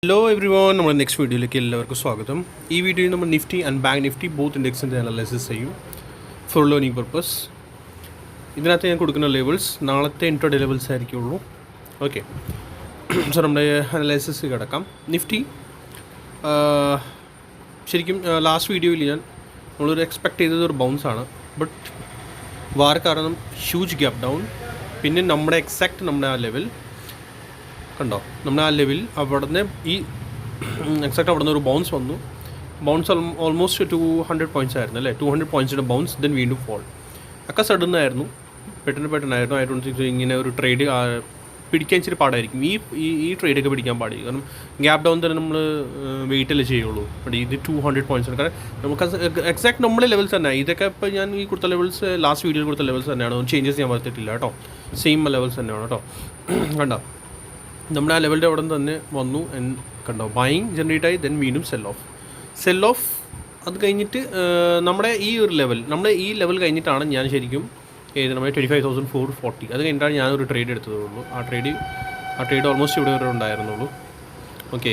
Hello everyone, നമ്മുടെ next വീഡിയോയിലേക്ക് എല്ലാവർക്കും സ്വാഗതം. ഈ വീഡിയോയിൽ നമ്മൾ Nifty and bank Nifty both ഇൻഡെക്സിൻ്റെ അനാലിസിസ് ചെയ്യും ഫോർ ലേണിംഗ് പർപ്പസ്. ഇതിനകത്ത് ഞാൻ കൊടുക്കുന്ന ലെവൽസ് നാളത്തെ ഇൻട്രോഡേ ലെവൽസ് ആയിരിക്കുള്ളൂ. ഓക്കെ, സോ നമ്മുടെ അനാലിസിസ് കിടക്കാം. നിഫ്റ്റി ശരിക്കും ലാസ്റ്റ് വീഡിയോയിൽ നമ്മളൊരു എക്സ്പെക്ട് ചെയ്തതൊരു ബൗൺസാണ്. ബട്ട് വാർ കാരണം ഹ്യൂജ് ഗ്യാപ്പ് ഡൗൺ. പിന്നെ നമ്മുടെ നമ്മുടെ ആ ലെവൽ കണ്ടോ, നമ്മുടെ ആ ലെവൽ അവിടുന്ന് ഈ എക്സാക്റ്റ് അവിടെ നിന്ന് ഒരു ബൗൺസ് വന്നു. ബൗൺസ് ഓൾമോസ്റ്റ് 200 പോയിൻറ്റ്സ് ആയിരുന്നു അല്ലേ, 200 പോയിൻറ്റ്സിൻ്റെ ബൗൺസ്, ദെൻ വീണ്ടും ഫോൾ. ഒക്കെ സഡനായിരുന്നു, പെട്ടെന്നായിരുന്നു. ഐ ഡോണ്ട് തിങ്ക് ഇങ്ങനെ ഒരു ട്രേഡ് പിടിക്കാൻ ഇച്ചിരി പാടായിരിക്കും. ഈ ട്രേഡൊക്കെ പിടിക്കാൻ പാടില്ല, കാരണം ഗ്യാപ്പ് ഡൗൺ തന്നെ നമ്മൾ വെയിറ്റല്ലേ ചെയ്യുള്ളൂ. ബട്ട് ഇത് 200 പോയിൻറ്റ്സ് ആണ്. കാരണം നമുക്ക് എക്സാക്ട് നമ്മുടെ ലെവൽസ് തന്നെ. ഇതൊക്കെ ഇപ്പോൾ ഞാൻ ഈ കൊടുത്ത ലെവൽസ് ലാസ്റ്റ് വീഡിയോയിൽ കൊടുത്ത ലെവൽസ് തന്നെയാണ്, ചേഞ്ചസ് ചെയ്യാൻ പറ്റത്തില്ല കേട്ടോ. സെയിം ലെവൽസ് തന്നെയാണ് കേട്ടോ. കണ്ടോ, നമ്മുടെ ആ ലെവലിൻ്റെ അവിടെ തന്നെ വന്നു. കണ്ടോ, ബൈയിങ് ജനറേറ്റ് ആയി, ദെൻ വീണ്ടും സെൽ ഓഫ്. അത് കഴിഞ്ഞിട്ട് നമ്മുടെ ഈ ലെവൽ കഴിഞ്ഞിട്ടാണ് ഞാൻ ശരിക്കും നമ്മുടെ 25,440 അത് കഴിഞ്ഞിട്ടാണ് ഞാനൊരു ട്രേഡ് എടുത്തതുള്ളൂ. ആ ട്രേഡ് ഓൾമോസ്റ്റ് ഇവിടെ വരെ ഉണ്ടായിരുന്നുള്ളൂ. ഓക്കെ,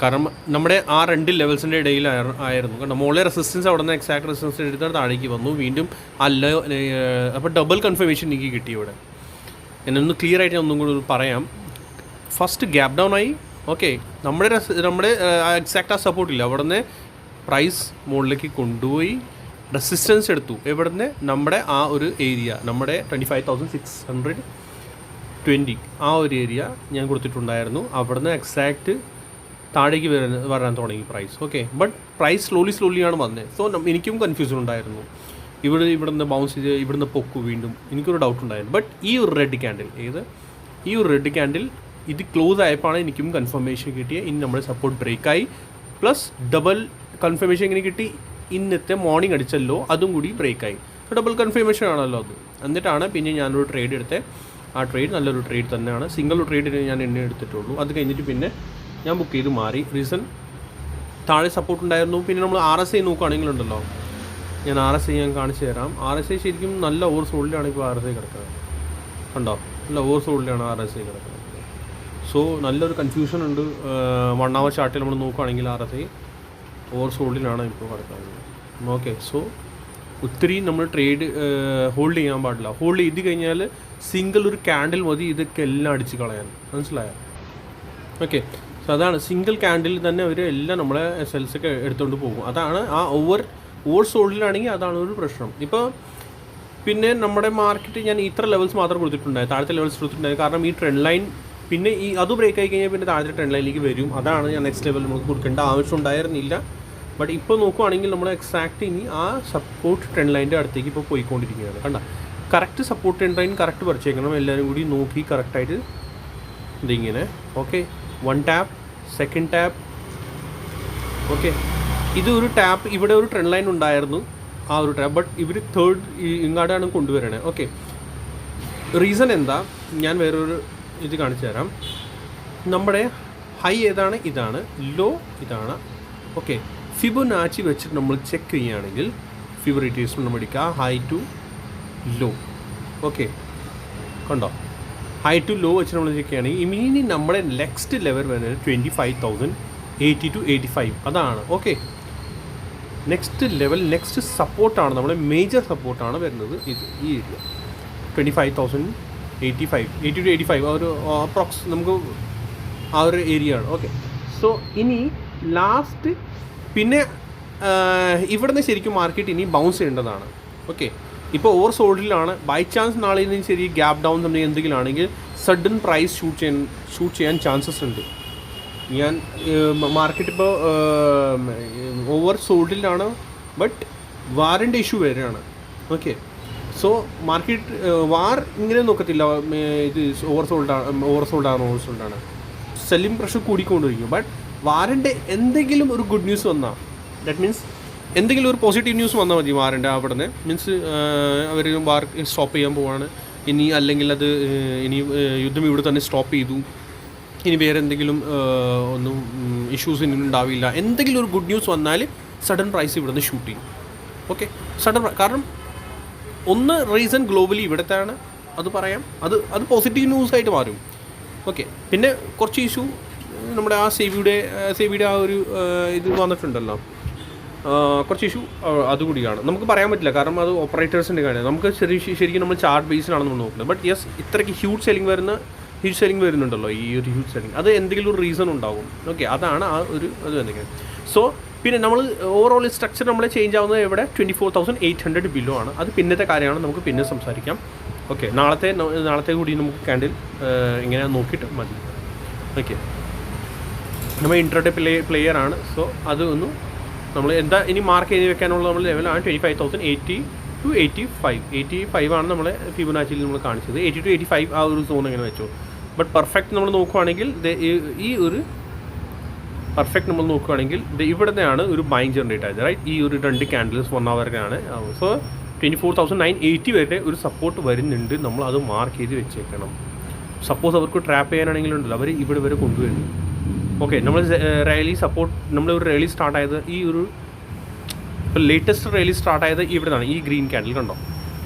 കാരണം നമ്മുടെ ആ രണ്ട് ലെവൽസിൻ്റെ ഇടയിൽ ആയിരുന്നു. കണ്ടോ, മുകളിലെ റെസിസ്റ്റൻസ് അവിടെ നിന്ന് എക്സാക്ട് റെസിസ്റ്റൻസ് എടുത്താൽ താഴേക്ക് വന്നു. വീണ്ടും അപ്പോൾ ഡബിൾ കൺഫർമേഷൻ എനിക്ക് കിട്ടി ഇവിടെ. എന്നൊന്ന് ക്ലിയർ ആയിട്ട് ഒന്നും കൂടി പറയാം. ഫസ്റ്റ് ഗ്യാപ്പ് ഡൗൺ ആയി. ഓക്കെ, നമ്മുടെ എക്സാക്റ്റ് ആ സപ്പോർട്ടില്ല, അവിടെ നിന്ന് പ്രൈസ് മുകളിലേക്ക് കൊണ്ടുപോയി റെസിസ്റ്റൻസ് എടുത്തു. എവിടെ നിന്ന്? നമ്മുടെ ആ ഒരു ഏരിയ, നമ്മുടെ 25,620 ആ ഒരു ഏരിയ ഞാൻ കൊടുത്തിട്ടുണ്ടായിരുന്നു. അവിടെ നിന്ന് എക്സാക്റ്റ് താഴേക്ക് വരാൻ തുടങ്ങി പ്രൈസ്. ഓക്കെ, ബട്ട് പ്രൈസ് സ്ലോലിയാണ് വന്നത്. സോ എനിക്കും കൺഫ്യൂഷൻ ഉണ്ടായിരുന്നു. ഇവിടുന്ന് ബൗൺസ് ചെയ്ത് ഇവിടുന്ന് പൊക്കു വീണ്ടും, എനിക്കൊരു ഡൗട്ട് ഉണ്ടായിരുന്നു. ബട്ട് ഈ ഒരു റെഡ് ക്യാൻഡിൽ ഇത് ക്ലോസ് ആയപ്പോഴാണ് എനിക്കും കൺഫർമേഷൻ കിട്ടിയത്. ഇനി നമ്മുടെ സപ്പോർട്ട് ബ്രേക്കായി, പ്ലസ് ഡബിൾ കൺഫർമേഷൻ ഇങ്ങനെ കിട്ടി. ഇന്നത്തെ മോർണിംഗ് അടിച്ചല്ലോ, അതും കൂടി ബ്രേക്കായി. ഡബിൾ കൺഫർമേഷൻ ആണല്ലോ അത്. എന്നിട്ടാണ് പിന്നെ ഞാനൊരു ട്രേഡ് എടുത്തത്. ആ ട്രേഡ് നല്ലൊരു ട്രേഡ് തന്നെയാണ്. സിംഗിൾ ട്രേഡിന് ഞാൻ എടുത്തിട്ടുള്ളൂ. അത് കഴിഞ്ഞിട്ട് പിന്നെ ഞാൻ ബുക്ക് ചെയ്ത് മാറി. റീസൺ, താഴെ സപ്പോർട്ട് ഉണ്ടായിരുന്നു. പിന്നെ നമ്മൾ RSI നോക്കുകയാണെങ്കിലുണ്ടല്ലോ, ഞാൻ RSI ഞാൻ കാണിച്ചു തരാം. RSI ശരിക്കും നല്ല ഓവർ സോൾഡിലാണ് ഇപ്പോൾ RSI കിടക്കുന്നത്. കണ്ടോ, നല്ല ഓവർ സോൾഡിലാണ് RSI കിടക്കുന്നത്. സോ നല്ലൊരു കൺഫ്യൂഷൻ ഉണ്ട്. 1 hour ചാർട്ടിൽ നമ്മൾ നോക്കുകയാണെങ്കിൽ RSI ഓവർ സോൾഡിലാണ് ഇപ്പോൾ കിടക്കുന്നത്. ഓക്കെ, സോ ഒത്തിരി നമ്മൾ ട്രേഡ് ഹോൾഡ് ചെയ്യാൻ പാടില്ല. ഹോൾഡ് ചെയ്ത് കഴിഞ്ഞാൽ സിംഗിൾ ഒരു ക്യാൻഡിൽ മതി ഇതൊക്കെ എല്ലാം അടിച്ച് കളയാൻ, മനസ്സിലായോ? ഓക്കെ, സോ അതാണ് സിംഗിൾ ക്യാൻഡിൽ തന്നെ അവർ എല്ലാം നമ്മളെ സെൽസൊക്കെ എടുത്തുകൊണ്ട് പോകും. അതാണ് ആ ഓവർ സോൾഡിലാണെങ്കിൽ അതാണ് ഒരു പ്രശ്നം. ഇപ്പോൾ പിന്നെ നമ്മുടെ മാർക്കറ്റ് ഞാൻ ഇത്ര ലെവൽസ് മാത്രം കൊടുത്തിട്ടുണ്ടായി, താഴത്തെ ലെവൽസ് കൊടുത്തിട്ടുണ്ടായി. കാരണം ഈ ട്രെൻഡ് ലൈൻ പിന്നെ അത് ബ്രേക്ക് ആയി കഴിഞ്ഞാൽ പിന്നെ താഴത്തെ ട്രെൻഡ് ലൈനിലേക്ക് വരും. അതാണ് ഞാൻ നെക്സ്റ്റ് ലെവൽ നമുക്ക് കൊടുക്കേണ്ട ആവശ്യം ഉണ്ടായിരുന്നില്ല. ബട്ട് ഇപ്പോൾ നോക്കുവാണെങ്കിൽ നമ്മൾ എക്സാക്റ്റ് ഇനി ആ സപ്പോർട്ട് ട്രെൻഡ് ലൈൻ്റെ അടുത്തേക്ക് ഇപ്പോൾ പോയിക്കൊണ്ടിരിക്കുകയാണ്. കണ്ട, correct support trend line correct പറിച്ചേക്കണം. എല്ലാവരും കൂടി നോക്കി കറക്റ്റായിട്ട് ഇതിങ്ങനെ. Okay, 1 tap, 2nd tap. Okay, ഇത് ഒരു ടാപ്പ്. ഇവിടെ ഒരു ട്രെൻഡ് ലൈൻ ഉണ്ടായിരുന്നു, ആ ഒരു ടാപ്പ്. ബട്ട് ഇവർ തേർഡ് ഇങ്ങോട്ടാണ് കൊണ്ടുവരണേ. ഓക്കെ, റീസൺ എന്താ, ഞാൻ വേറൊരു ഇത് കാണിച്ചു തരാം. നമ്മുടെ ഹൈ ഏതാണ്? ഇതാണ്. ലോ ഇതാണ്. ഓക്കെ, ഫിബൊനാച്ചി വെച്ചിട്ട് നമ്മൾ ചെക്ക് ചെയ്യുകയാണെങ്കിൽ ഫിബർ റിട്രേസ്മെൻറ്റ് നമ്മൾ എടുക്കുക, ഹൈ ടു ലോ. ഓക്കെ, കണ്ടോ, ഹൈ ടു ലോ വെച്ച് നമ്മൾ ചെക്ക് ചെയ്യുകയാണെങ്കിൽ ഇനി നമ്മുടെ നെക്സ്റ്റ് ലെവൽ വരുന്നത് 25,080 to 85 അതാണ്. ഓക്കെ, നെക്സ്റ്റ് ലെവൽ, നെക്സ്റ്റ് സപ്പോർട്ടാണ്, നമ്മുടെ മേജർ സപ്പോർട്ടാണ് വരുന്നത് ഇത്, ഈ ഏരിയ 25,085, 80 to 85 ആ ഒരു അപ്രോക്സ് നമുക്ക് ആ ഒരു ഏരിയ ആണ്. ഓക്കെ, സോ ഇനി ലാസ്റ്റ് പിന്നെ ഇവിടുന്ന് ശരിക്കും മാർക്കറ്റ് ഇനി ബൗൺസ് ചെയ്യേണ്ടതാണ്. ഓക്കെ, ഇപ്പോൾ ഓവർ സോൾഡിലാണ്. ബൈ ചാൻസ് നാളെ ഇനി ശരി ഗ്യാപ്പ് ഡൗൺ എന്തെങ്കിലും ആണെങ്കിൽ സഡൻ പ്രൈസ് ഷൂട്ട് ചെയ്യാൻ ചാൻസസ് ഉണ്ട്. ഞാൻ മാർക്കറ്റ് ഇപ്പോൾ ഓവർ സോൾഡിലാണ്, ബട്ട് വാറിൻ്റെ ഇഷ്യൂ വരെയാണ്. ഓക്കെ, സോ മാർക്കറ്റ് വാർ ഇങ്ങനെ നോക്കത്തില്ല. ഇത് ഓവർ സോൾഡാണ് സെല്ലിംഗ് പ്രഷർ കൂടിക്കൊണ്ടിരിക്കും. ബട്ട് വാറിൻ്റെ എന്തെങ്കിലും ഒരു ഗുഡ് ന്യൂസ് വന്നാൽ, ദാറ്റ് മീൻസ് എന്തെങ്കിലും ഒരു പോസിറ്റീവ് ന്യൂസ് വന്നാൽ മതി വാറിൻ്റെ അവിടെ നിന്ന്. മീൻസ് അവർ വാർ സ്റ്റോപ്പ് ചെയ്യാൻ പോവാണ് ഇനി, അല്ലെങ്കിൽ അത് ഇനി യുദ്ധം ഇവിടെ തന്നെ സ്റ്റോപ്പ് ചെയ്തു, ഇനി വേറെ എന്തെങ്കിലും ഒന്നും ഇഷ്യൂസ് ഇനി ഉണ്ടാവില്ല, എന്തെങ്കിലും ഒരു ഗുഡ് ന്യൂസ് വന്നാൽ സഡൻ പ്രൈസ് ഇവിടെ നിന്ന് ഷൂട്ട് ചെയ്യും. ഓക്കെ, സഡൻ, കാരണം ഒന്ന് റീസൺ ഗ്ലോബലി ഇവിടത്തെയാണ്, അത് പറയാം. അത് പോസിറ്റീവ് ന്യൂസായിട്ട് മാറും. ഓക്കെ, പിന്നെ കുറച്ച് ഇഷ്യൂ നമ്മുടെ ആ സേവിയുടെ ആ ഒരു ഇത് വന്നിട്ടുണ്ടല്ലോ, കുറച്ച് ഇഷ്യൂ അതുകൂടിയാണ്. നമുക്ക് പറയാൻ പറ്റില്ല, കാരണം അത് ഓപ്പറേറ്റേഴ്സിൻ്റെ കാര്യം. നമുക്ക് ശരിക്കും നമ്മൾ ചാർട്ട് ബേസിലാണ് നമ്മൾ നോക്കുന്നത്. ബട്ട് യെസ്, ഇത്രയ്ക്ക് ഹ്യൂജ് സെല്ലിംഗ് വരുന്നുണ്ടല്ലോ, ഈ ഒരു ഹ്യൂജ് സെല്ലിംഗ്, അത് എന്തെങ്കിലും ഒരു റീസൺ ഉണ്ടാകും. ഓക്കെ, അതാണ് ആ ഒരു അത് എന്തെങ്കിലും. സോ പിന്നെ നമ്മൾ ഓവറോൾ സ്ട്രക്ചർ നമ്മൾ ചേഞ്ച് ആവുന്നത് എവിടെ 24,800 ബിലോ ആണ്. അത് പിന്നത്തെ കാര്യമാണ്, നമുക്ക് പിന്നെ സംസാരിക്കാം. ഓക്കെ, നാളത്തെ കൂടി നമുക്ക് ക്യാൻഡിൽ ഇങ്ങനെ നോക്കിയിട്ട് മതി. ഓക്കെ, നമ്മൾ ഇൻട്രാഡേ പ്ലെയർ ആണ്. സോ അത് ഒന്ന് നമ്മൾ എന്താ ഇനി മാർക്ക് ചെയ്ത് വെക്കാനുള്ള നമ്മൾ ലെവലാണ് 25,080 to 85. 85 ആണ് നമ്മളെ ഫിബൊനാച്ചിയിൽ നമ്മൾ കാണിച്ചത്. 80 to 85 ആ ഒരു സോൺ എങ്ങനെ വെച്ചു. ബട്ട് പെർഫെക്റ്റ് നമ്മൾ നോക്കുവാണെങ്കിൽ ഈ ഒരു പെർഫെക്റ്റ് നമ്മൾ നോക്കുകയാണെങ്കിൽ ഇവിടെ നിന്നാണ് ഒരു ബൈങ് ജനറേറ്റ് ആയത്, റൈറ്റ്? ഈ ഒരു 2 ക്യാൻഡിൽസ് 1 ഹവറിനാണ്. സോ 24,980 വരെ ഒരു സപ്പോർട്ട് വരുന്നുണ്ട്. നമ്മൾ അത് മാർക്ക് ചെയ്ത് വെച്ചേക്കണം. സപ്പോസ് അവർക്ക് ട്രാപ്പ് ചെയ്യാനാണെങ്കിലുണ്ടല്ലോ, അവർ ഇവിടെ വരെ കൊണ്ടുവരുന്നു. ഓക്കെ, നമ്മൾ ഒരു റാലി സ്റ്റാർട്ട് ആയത് ഈ ഒരു ലേറ്റസ്റ്റ് റാലി സ്റ്റാർട്ട് ആയത് ഇവിടെ നിന്നാണ്. ഈ ഗ്രീൻ ക്യാൻഡിൽ കണ്ടോ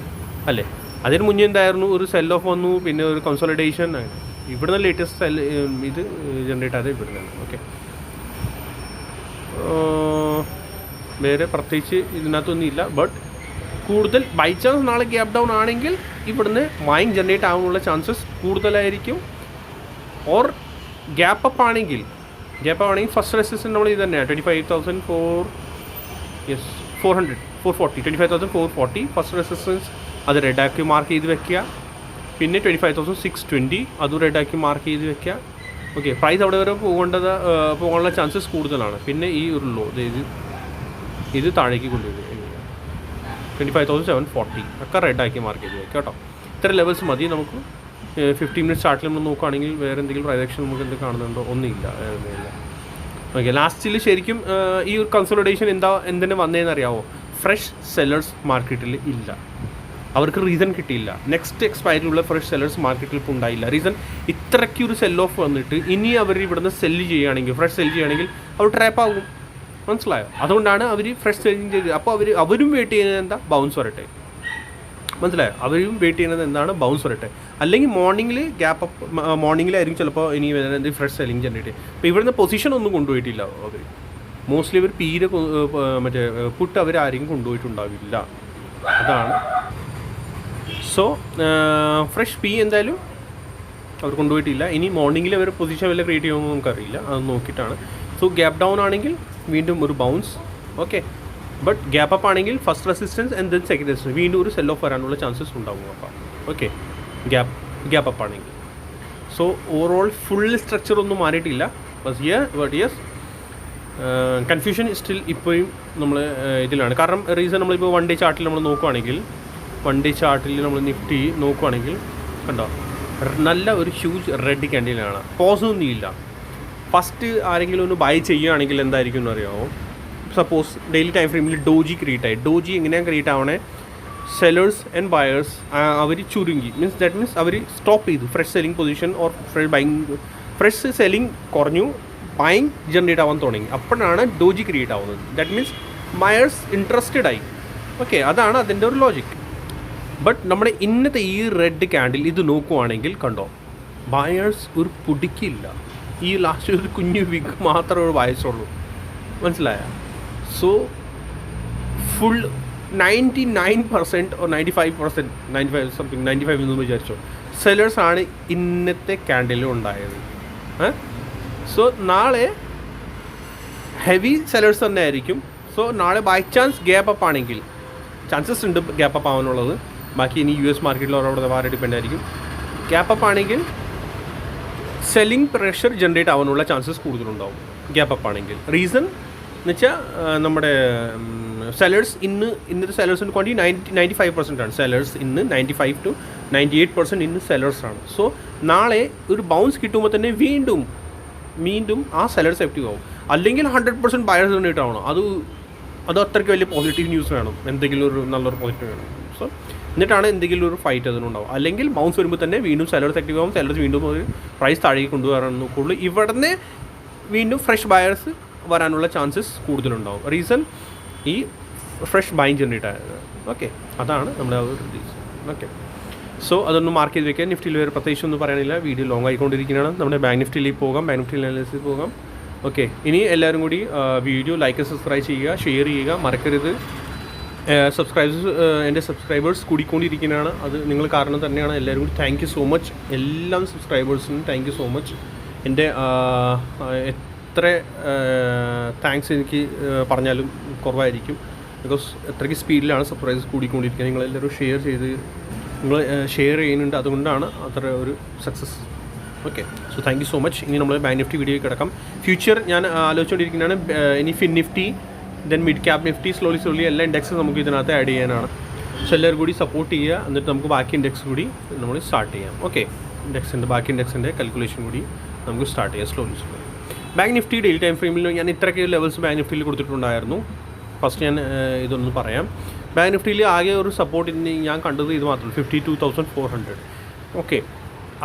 അല്ലേ? അതിന് മുന്നേ എന്തായിരുന്നു, ഒരു സെൽ ഓഫ് വന്നു, പിന്നെ ഒരു കൺസോളിഡേഷൻ. ഇവിടുന്ന് ലേറ്റസ്റ്റ് ഇത് ജനറേറ്റ് ആയത് ഇവിടെ നിന്നാണ്. ഓക്കെ, വേറെ പ്രത്യേകിച്ച് ഇതിനകത്തൊന്നും ഇല്ല. ബട്ട് കൂടുതൽ ബൈ ചാൻസ് നാളെ ഗ്യാപ്പ് ഡൗൺ ആണെങ്കിൽ ഇവിടുന്ന് ബൈങ് ജനറേറ്റ് ആവാനുള്ള ചാൻസസ് കൂടുതലായിരിക്കും. ഓർ ഗ്യാപ്പ് അപ്പ് ആണെങ്കിൽ ഫസ്റ്റ് റെസിസ്റ്റൻസ് നമ്മൾ ഇത് തന്നെയാണ് 25,440 25,440 ഫസ്റ്റ് റെസിസ്റ്റൻസ്. അത് റെഡാക്കി മാർക്ക് ചെയ്ത് വെക്കുക. പിന്നെ 25,620 അതും റെഡാക്കി മാർക്ക് ചെയ്ത് വെക്കുക. ഓക്കെ, പ്രൈസ് അവിടെ വരെ പോകാനുള്ള ചാൻസസ് കൂടുതലാണ്. പിന്നെ ഈ ഒരു ലോ ഇത് താഴേക്ക് കൊണ്ടുവരും 25,740 ഒക്കെ റെഡാക്കി മാർക്ക് ചെയ്ത് വെക്കുക കേട്ടോ. ഇത്ര ലെവൽസ് മതി നമുക്ക്. 15 മിനിറ്റ് ചാർട്ടിൽ നമ്മൾ നോക്കുകയാണെങ്കിൽ വേറെ എന്തെങ്കിലും പ്രൈഡക്ഷൻ നമുക്ക് എന്ത് കാണുന്നുണ്ടോ? ഒന്നുമില്ല. ഓക്കെ, ലാസ്റ്റിൽ ശരിക്കും ഈ ഒരു കൺസോളിഡേഷൻ എന്തിനു വന്നതെന്ന് അറിയാമോ? ഫ്രഷ് സെല്ലേഴ്സ് മാർക്കറ്റിൽ ഇല്ല. അവർക്ക് റീസൺ കിട്ടിയില്ല. നെക്സ്റ്റ് എക്സ്പയറിയുള്ള ഫ്രഷ് സെല്ലേഴ്സ് മാർക്കറ്റിൽ ഇപ്പോൾ ഉണ്ടായില്ല. റീസൺ ഇത്രയ്ക്ക് ഒരു സെൽ ഓഫ് വന്നിട്ട് ഇനി അവർ ഇവിടുന്ന് ഫ്രഷ് സെല്ല് ചെയ്യുകയാണെങ്കിൽ അവർ ട്രാപ്പ് ആകും. മനസ്സിലായോ? അതുകൊണ്ടാണ് അവർ ഫ്രഷ് സെല്ലിങ് ചെയ്തത്. അപ്പോൾ അവരും വെയിറ്റ് ചെയ്യുന്നത് എന്താ? ബൗൺസ് വരട്ടെ. മനസ്സിലായോ? അവരും വെയിറ്റ് ചെയ്യുന്നത് എന്താണ്? ബൗൺസ് വരട്ടെ. അല്ലെങ്കിൽ മോർണിംഗിലായിരിക്കും ചിലപ്പോൾ ഇനി വരുന്നത് ഫ്രഷ് സെല്ലിങ് ജനറേറ്റ്. അപ്പോൾ ഇവിടുന്ന് പൊസിഷൻ ഒന്നും കൊണ്ടുപോയിട്ടില്ല അവർ. മോസ്റ്റ്ലി അവർ പീരെ മറ്റേ പുട്ട് അവരാരെയും കൊണ്ടുപോയിട്ടുണ്ടാവില്ല. അതാണ്. സോ ഫ്രഷ് പി എന്തായാലും അവർ കൊണ്ടുപോയിട്ടില്ല. ഇനി മോർണിംഗിൽ അവർ പൊസിഷൻ വല്ല ക്രിയേറ്റ് ചെയ്യുമെന്ന് നമുക്കറിയില്ല. അത് നോക്കിയിട്ടാണ്. സോ ഗ്യാപ്പ് ഡൗൺ ആണെങ്കിൽ വീണ്ടും ഒരു bounce. Okay, but gap up ആണെങ്കിൽ first resistance and then second resistance, വീണ്ടും ഒരു സെൽ ഓഫ് വരാനുള്ള ചാൻസസ് ഉണ്ടാകും. അപ്പോൾ ഓക്കെ, ഗ്യാപ്പ് അപ്പ് ആണെങ്കിൽ. സോ ഓവറോൾ ഫുൾ സ്ട്രക്ചർ ഒന്നും മാറിയിട്ടില്ല. ബട്ട് യെസ്, കൺഫ്യൂഷൻ സ്റ്റിൽ ഇപ്പോഴും നമ്മൾ ഇതിലാണ്. കാരണം റീസൺ നമ്മളിപ്പോൾ 1 ഡേ ചാർട്ടിൽ നമ്മൾ നോക്കുകയാണെങ്കിൽ നമ്മൾ നിഫ്റ്റി നോക്കുകയാണെങ്കിൽ കണ്ടോ, നല്ല ഒരു ഹ്യൂജ് റെഡ് ക്യാൻഡിലാണ്. പോസൊന്നും ഇല്ല. ഫസ്റ്റ് ആരെങ്കിലും ഒന്ന് ബൈ ചെയ്യുകയാണെങ്കിൽ എന്തായിരിക്കും എന്ന് അറിയാമോ? സപ്പോസ് ഡെയിലി ടൈം ഫ്രെയിമിൽ ഡോജി ക്രിയേറ്റ് ആയി. ഡോജി എങ്ങനെയാണ് ക്രിയേറ്റ് ആവണേ? സെല്ലേഴ്സ് ആൻഡ് ബയേഴ്സ് അവർ ചുരുങ്ങി. ദാറ്റ് മീൻസ് അവർ സ്റ്റോപ്പ് ചെയ്തു fresh selling position. Or fresh selling കുറഞ്ഞു, ബൈങ് ജനറേറ്റ് ആവാൻ തുടങ്ങി. അപ്പോഴാണ് ഡോജി ക്രിയേറ്റ് ആവുന്നത്. ദാറ്റ് മീൻസ് ബയേഴ്സ് ഇൻട്രസ്റ്റഡ് ആയി. ഓക്കെ, അതാണ് അതിൻ്റെ ഒരു ലോജിക്. ബട്ട് നമ്മുടെ ഇന്നത്തെ ഈ റെഡ് ക്യാൻഡിൽ ഇത് നോക്കുവാണെങ്കിൽ കണ്ടോ, ബയേഴ്സ് ഒരു പൊടിക്കില്ല. ഈ ലാസ്റ്റ് ഒരു കുഞ്ഞു വിഗ് മാത്രമേ ഒരു ബയേഴ്സുള്ളൂ. മനസ്സിലായ? സോ ഫുൾ 99% or 95%, 95 എന്ന് വിചാരിച്ചോ, സെല്ലേഴ്സാണ് ഇന്നത്തെ ക്യാൻഡിൽ ഉണ്ടായത്. സോ നാളെ ഹെവി സെല്ലേഴ്സ് തന്നെ ആയിരിക്കും. സോ നാളെ ബൈ ചാൻസ് ഗ്യാപ്പ് അപ്പ് ആണെങ്കിൽ ചാൻസസ് ഉണ്ട് ഗ്യാപ്പ് അപ്പ് ആവാനുള്ളത്. ബാക്കി ഇനി US മാർക്കറ്റിൽ അവിടെ വേറെ ഡിപ്പെൻഡ് ആയിരിക്കും. ഗ്യാപ്പ് അപ്പ് ആണെങ്കിൽ സെല്ലിംഗ് പ്രഷർ ജനറേറ്റ് ആവാനുള്ള ചാൻസസ് കൂടുതലുണ്ടാവും ഗ്യാപ്പ് അപ്പ് ആണെങ്കിൽ. റീസൺ എന്ന് വെച്ചാൽ നമ്മുടെ സെല്ലേഴ്സ് ഇന്നത്തെ സെല്ലേഴ്സിൻ്റെ ക്വാണ്ടിറ്റി 95% ആണ്. സെല്ലേഴ്സ് 95 to 98% ഇന്ന് സെല്ലേഴ്സാണ്. സോ നാളെ ഒരു ബൗൺസ് കിട്ടുമ്പോൾ തന്നെ വീണ്ടും ആ സെല്ലേഴ്സ് ആക്റ്റീവ് ആവും. അല്ലെങ്കിൽ 100% ബയേഴ്സ് ജനറേറ്റ് ആവണം. അത് അത്രയ്ക്ക് വലിയ പോസിറ്റീവ് ന്യൂസ് വേണം, എന്തെങ്കിലും ഒരു നല്ലൊരു പോസിറ്റീവ് വേണം. സോ എന്നിട്ടാണ് എന്തെങ്കിലും ഒരു ഫൈറ്റ് അതിനുണ്ടാവും. അല്ലെങ്കിൽ ബൗൺസ് വരുമ്പോൾ തന്നെ വീണ്ടും സെല്ലേഴ്സ് ആക്റ്റീവ് ആവും. സെല്ലേഴ്സ് വീണ്ടും ഒരു പ്രൈസ് താഴേക്ക് കൊണ്ടുവരാൻ നോക്കുള്ളൂ. ഇവിടുന്ന് വീണ്ടും ഫ്രഷ് ബയേഴ്സ് വരാനുള്ള ചാൻസസ് കൂടുതലുണ്ടാവും. റീസൺ ഈ ഫ്രഷ് ബൈങ് ജനറേറ്റ് ആയത്. ഓക്കെ, അതാണ് നമ്മുടെ ആ ഒരു റീസൺ. ഓക്കെ, സോ അതൊന്ന് മാർക്ക് ചെയ്ത് വെക്കുക. നിഫ്റ്റിയിൽ വേറെ പ്രത്യേകിച്ച് ഒന്നും പറയാനില്ല, വീഡിയോ ലോങ് ആയിക്കൊണ്ടിരിക്കുന്നതാണ്. നമ്മുടെ ബാങ്ക് നിഫ്റ്റിയിലേക്ക് പോകാം, ബാങ്ക് നിഫ്റ്റിയിൽ അനാലിസിസ് പോകാം. ഓക്കെ, ഇനി എല്ലാവരും കൂടി വീഡിയോ ലൈക്ക് സബ്സ്ക്രൈബ് ചെയ്യുക, ഷെയർ ചെയ്യുക, മറക്കരുത്. എൻ്റെ സബ്സ്ക്രൈബേഴ്സ് കൂടിക്കൊണ്ടിരിക്കുന്നതാണ്, അത് നിങ്ങൾ കാരണം തന്നെയാണ്. എല്ലാവരും കൂടി താങ്ക് യു സോ മച്ച്, എല്ലാ സബ്സ്ക്രൈബേഴ്സിനും താങ്ക് യു സോ മച്ച്. എൻ്റെ എത്ര താങ്ക്സ് എനിക്ക് പറഞ്ഞാലും കുറവായിരിക്കും, ബിക്കോസ് അത്രയ്ക്ക് സ്പീഡിലാണ് സബ്സ്ക്രൈബേഴ്സ് കൂടിക്കൊണ്ടിരിക്കുന്നത്. നിങ്ങളെല്ലാവരും നിങ്ങൾ ഷെയർ ചെയ്യുന്നുണ്ട്, അതുകൊണ്ടാണ് അത്ര ഒരു success. Okay, so thank you so much. ഇനി നമ്മൾ ബാങ്ക് നിഫ്റ്റി വീഡിയോ കിടക്കാം. ഫ്യൂച്ചർ ഞാൻ ആലോചിച്ചുകൊണ്ടിരിക്കുന്നതാണ്. ഇനി fin Nifty, then mid cap Nifty, slowly എല്ലാ ഇൻഡെക്സും നമുക്ക് ഇതിനകത്ത് ആഡ് ചെയ്യാനാണ്. സോ എല്ലാവരും കൂടി സപ്പോർട്ട് ചെയ്യുക, എന്നിട്ട് നമുക്ക് ബാക്കി ഇൻഡെക്സ് കൂടി നമ്മൾ സ്റ്റാർട്ട് ചെയ്യാം. ഓക്കെ, ബാക്കി ഇൻഡെക്സിൻ്റെ കാൽക്കുലേഷൻ കൂടി നമുക്ക് സ്റ്റാർട്ട് ചെയ്യാം slowly. Bank Nifty daily time ഫ്രെയിമിൽ ഞാൻ ഇത്രയ്ക്ക് ലെവൽസ് ബാങ്ക് നിഫ്റ്റിയിൽ കൊടുത്തിട്ടുണ്ടായിരുന്നു. ഫസ്റ്റ് ഞാൻ ഇതൊന്ന് പറയാം. ബാങ്ക് നിഫ്റ്റിയിൽ ആകെ ഒരു സപ്പോർട്ടിന് ഞാൻ കണ്ടത് ഇത് മാത്രമേ 52,400. ഓക്കെ,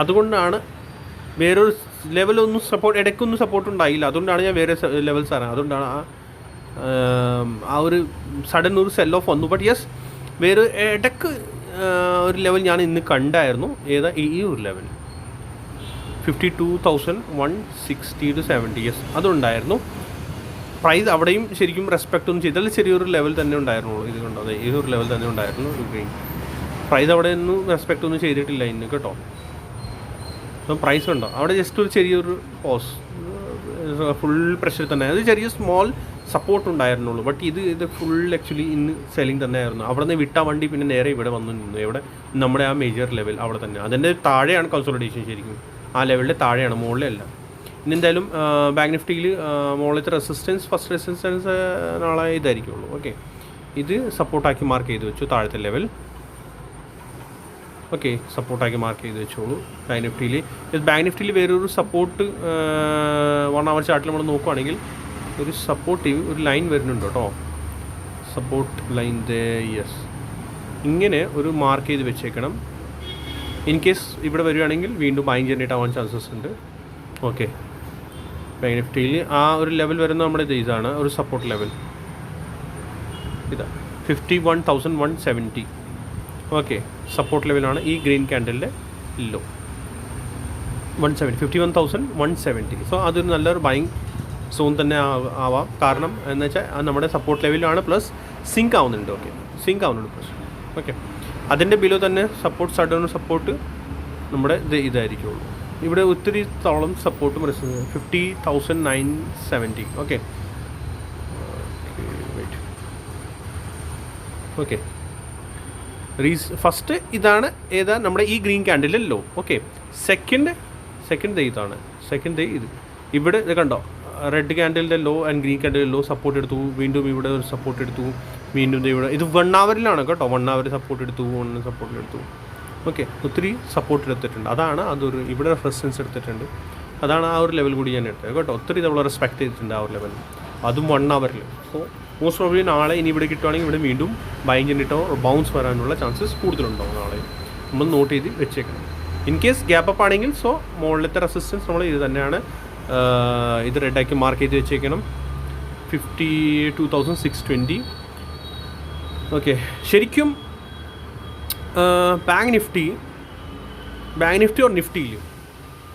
അതുകൊണ്ടാണ് വേറൊരു ലെവലൊന്നും സപ്പോർട്ട്, ഇടയ്ക്കൊന്നും സപ്പോർട്ട് ഉണ്ടായില്ല. അതുകൊണ്ടാണ് ഞാൻ വേറെ ലെവൽസ് അറിയാം. അതുകൊണ്ടാണ് ആ ഒരു സഡൻ ഒരു സെൽ ഓഫ് വന്നു. ബട്ട് യെസ്, വേറെ ഇടയ്ക്ക് ഒരു ലെവൽ ഞാൻ ഇന്ന് കണ്ടായിരുന്നു. ഏതാ ഈ ഒരു ലെവൽ 52,160 to 70. യെസ്, അതുണ്ടായിരുന്നു. പ്രൈസ് അവിടെയും ശരിക്കും റെസ്പെക്റ്റ് ഒന്നും ചെയ്താൽ ചെറിയൊരു ലെവൽ തന്നെ ഉണ്ടായിരുന്നുള്ളൂ. ഇത് കണ്ടോ, അതെ, ഈ ഒരു ലെവൽ തന്നെ ഉണ്ടായിരുന്നു ഒരു ഗ്രീൻ. പ്രൈസ് അവിടെ ഒന്നും റെസ്പെക്റ്റ് ഒന്നും ചെയ്തിട്ടില്ല ഇന്ന് കേട്ടോ. അപ്പം പ്രൈസ് ഉണ്ടോ അവിടെ ജസ്റ്റ് ഒരു ചെറിയൊരു പോസ്, ഫുൾ പ്രഷർ തന്നെ. അത് ചെറിയ സ്മോൾ സപ്പോർട്ട് ഉണ്ടായിരുന്നുള്ളൂ. ബട്ട് ഇത് ഫുൾ ആക്ച്വലി ഇന്ന് സെല്ലിങ് തന്നെ ആയിരുന്നു. അവിടെ നിന്ന് വിട്ട വണ്ടി പിന്നെ നേരെ ഇവിടെ വന്നു നിന്നു. ഇവിടെ നമ്മുടെ ആ മേജർ ലെവൽ അവിടെ തന്നെ, അതിൻ്റെ താഴെയാണ് കൺസോളിഡേഷൻ. ശരിക്കും ആ ലെവലിൻ്റെ താഴെയാണ്, മുകളിലല്ല. ഇനി എന്തായാലും ബാങ്ക് നിഫ്റ്റിയിൽ മുകളിലത്തെ റെസിസ്റ്റൻസ്, ഫസ്റ്റ് റെസിസ്റ്റൻസ് നാളെ ഇതായിരിക്കുള്ളൂ. ഓക്കെ, ഇത് സപ്പോർട്ടാക്കി മാർക്ക് ചെയ്ത് വെച്ചു, താഴത്തെ ലെവൽ. ഓക്കെ, സപ്പോർട്ടാക്കി മാർക്ക് ചെയ്ത് വെച്ചോളൂ ബാങ്ക് നിഫ്റ്റിയിൽ. ബാങ്ക് നിഫ്റ്റിയിൽ വേറൊരു സപ്പോർട്ട് 1 hour ചാർട്ടിൽ നമ്മൾ നോക്കുകയാണെങ്കിൽ ഒരു സപ്പോർട്ടീവ് ഒരു ലൈൻ വരുന്നുണ്ട് കേട്ടോ. സപ്പോർട്ട് ലൈൻ യെസ്, ഇങ്ങനെ ഒരു മാർക്ക് ചെയ്ത് വെച്ചേക്കണം. ഇൻ കേസ് ഇവിടെ വരികയാണെങ്കിൽ വീണ്ടും ബൈങ് ജനറേറ്റ് ആവാൻ ചാൻസസ് ഉണ്ട്. ഓക്കെ, ബാങ്ക് നിഫ്റ്റിയിൽ ആ ഒരു ലെവൽ വരുന്ന നമ്മുടെ ഇതാണ് ഒരു സപ്പോർട്ട് ലെവൽ. ഇതാ 51,170. ഓക്കെ, സപ്പോർട്ട് ലെവലാണ് ഈ ഗ്രീൻ ക്യാൻഡലിൻ്റെ ലോ 51,170. സോ അതൊരു നല്ലൊരു ബൈങ് സോൺ തന്നെ ആവാം. കാരണം എന്ന് വെച്ചാൽ നമ്മുടെ സപ്പോർട്ട് ലെവലാണ്, പ്ലസ് സിങ്ക് ആവുന്നുണ്ട്. ഓക്കെ, സിങ്ക് ആവുന്നുണ്ട് പ്ലസ്. ഓക്കെ, അതിൻ്റെ ബിലോ തന്നെ സപ്പോർട്ട്, സഡൻ സപ്പോർട്ട് നമ്മുടെ ഇതായിരിക്കുള്ളൂ. ഇവിടെ ഒത്തിരി തോളം സപ്പോർട്ടും 50,970. Okay, wait. ഓക്കെ, ഫസ്റ്റ് ഇതാണ് ഏതാ നമ്മുടെ ഈ green candle low. Okay, second ഇതാണ്. സെക്കൻഡ് ഇത് ഇവിടെ ഇത് കണ്ടോ, റെഡ് ക്യാൻഡിലിൻ്റെ ലോ ആൻഡ് ഗ്രീൻ ക്യാൻഡിലിൻ്റെ ലോ സപ്പോർട്ട് എടുത്തു. വീണ്ടും ഇവിടെ ഒരു സപ്പോർട്ട് എടുത്തു. വീണ്ടും ഇവിടെ ഇത് 1 hour കേട്ടോ. 1 hour സപ്പോർട്ട് എടുത്തു, 1 സപ്പോർട്ട് എടുത്തു. ഓക്കെ, ഒത്തിരി സപ്പോർട്ട് എടുത്തിട്ടുണ്ട്. അതാണ് അതൊരു ഇവിടെ റെസിസ്റ്റൻസ് എടുത്തിട്ടുണ്ട്. അതാണ് ആ ഒരു ലെവൽ കൂടി ഞാൻ എടുത്തത് കേട്ടോ. ഒത്തിരി നമ്മൾ റെസ്പെക്ട് ചെയ്തിട്ടുണ്ട് ആ ഒരു ലെവൽ, അതും 1 hour. സോ മോസ്റ്റ് പ്രോബ്ലി നാളെ ഇനി ഇവിടെ കിട്ടുവാണെങ്കിൽ ഇവിടെ വീണ്ടും ബൈങ് ചെയ്തിട്ടോ ബൗൺസ് വരാനുള്ള ചാൻസസ് കൂടുതലുണ്ടാവും. നാളെ നമ്മൾ നോട്ട് ചെയ്ത് വെച്ചേക്കണം. ഇൻ കേസ് ഗ്യാപ്പ് അപ്പ് ആണെങ്കിൽ സോ മുകളിലത്തെ റെസിസ്റ്റൻസ് നമ്മൾ ഇത് തന്നെയാണ്. ഇത് റെഡാക്കി മാർക്ക് ചെയ്ത് വെച്ചേക്കണം 52,620. ഓക്കെ, ശരിക്കും ബാങ്ക് നിഫ്റ്റി ഓർ നിഫ്റ്റിയിൽ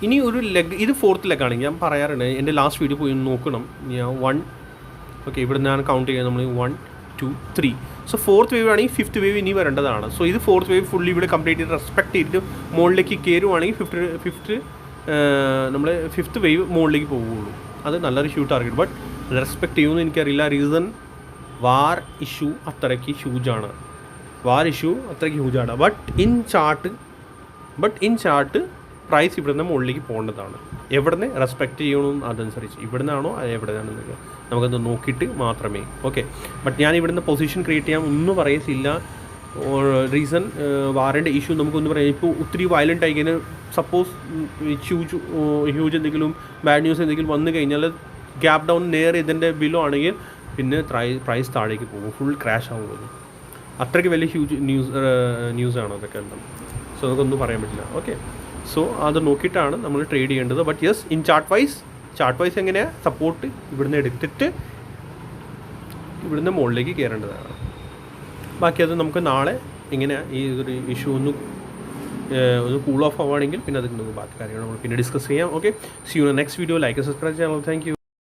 ഇനി ഒരു ലെഗ്, ഇത് 4th ലെഗാണ്. ഞാൻ പറയാറുണ്ട്, എൻ്റെ ലാസ്റ്റ് വീഡിയോ പോയി നോക്കണം. ഞാൻ 1, ഓക്കെ, ഇവിടെ ഞാൻ കൗണ്ട് ചെയ്യാം. നമ്മൾ 1, 2, 3. സോ 4th വേവ് ആണെങ്കിൽ 5th വേവ് ഇനി വരേണ്ടതാണ്. സോ ഇത് 4th വേവ് ഫുള്ളി ഇവിടെ കംപ്ലീറ്റ് ചെയ്ത് റെസ്പെക്ട് ചെയ്തിട്ട് മുകളിലേക്ക് കയറുവാണെങ്കിൽ 5th വേവ് മുകളിലേക്ക് പോവുകയുള്ളൂ. അത് നല്ലൊരു ഹ്യൂജ് ടാർഗറ്റ്. ബട്ട് റെസ്പെക്ട് ചെയ്യുമെന്ന് എനിക്കറിയില്ല. റീസൺ വാർ ഇഷ്യൂ അത്രയ്ക്ക് ഹ്യൂജാണ്. ബട്ട് ഇൻ ചാർട്ട് പ്രൈസ് ഇവിടെ നിന്ന് മുകളിലേക്ക് പോകേണ്ടതാണ്. എവിടെ നിന്ന് റെസ്പെക്റ്റ് ചെയ്യണം അതനുസരിച്ച്, ഇവിടെ നിന്നാണോ എവിടെ നിന്നാണെന്നൊക്കെ നമുക്കത് നോക്കിയിട്ട് മാത്രമേ. ഓക്കെ, ബട്ട് ഞാൻ ഇവിടുന്ന് പൊസിഷൻ ക്രിയേറ്റ് ചെയ്യാൻ ഒന്നും പറയത്തില്ല. റീസൺ വാറിൻ്റെ ഇഷ്യൂ നമുക്കൊന്നും പറയാം. ഇപ്പോൾ ഒത്തിരി വയലൻ്റ് ആയി കഴിഞ്ഞാൽ സപ്പോസ് ഹ്യൂജ് എന്തെങ്കിലും ബാഡ് ന്യൂസ് എന്തെങ്കിലും വന്നു കഴിഞ്ഞാൽ ഗ്യാപ്പ് ഡൗൺ നേരെ ഇതിൻ്റെ ബിലോ ആണെങ്കിൽ പിന്നെ പ്രൈസ് താഴേക്ക് പോകും, ഫുൾ ക്രാഷ് ആകുന്നത്. അത്രയ്ക്ക് വലിയ ന്യൂസാണ് അതൊക്കെ എല്ലാം. സോ നമുക്കൊന്നും പറയാൻ പറ്റില്ല. ഓക്കെ, സോ അത് നോക്കിയിട്ടാണ് നമ്മൾ ട്രേഡ് ചെയ്യേണ്ടത്. But yes, in chart wise എങ്ങനെയാണ് സപ്പോർട്ട് ഇവിടുന്ന് എടുത്തിട്ട് ഇവിടുന്ന് മുകളിലേക്ക് കയറേണ്ടതാണ്. ബാക്കി അത് നമുക്ക് നാളെ എങ്ങനെയാണ് ഈ ഒരു ഇഷ്യൂ ഒന്ന് ഒന്ന് കൂൾ ഓഫ് ആവുകയാണെങ്കിൽ പിന്നെ അതിൽ നിന്ന് ബാക്കി കാര്യങ്ങൾ നമ്മൾ പിന്നെ ഡിസ്കസ് ചെയ്യാം. Okay, C you next video. Like subscribe channel. Thank you.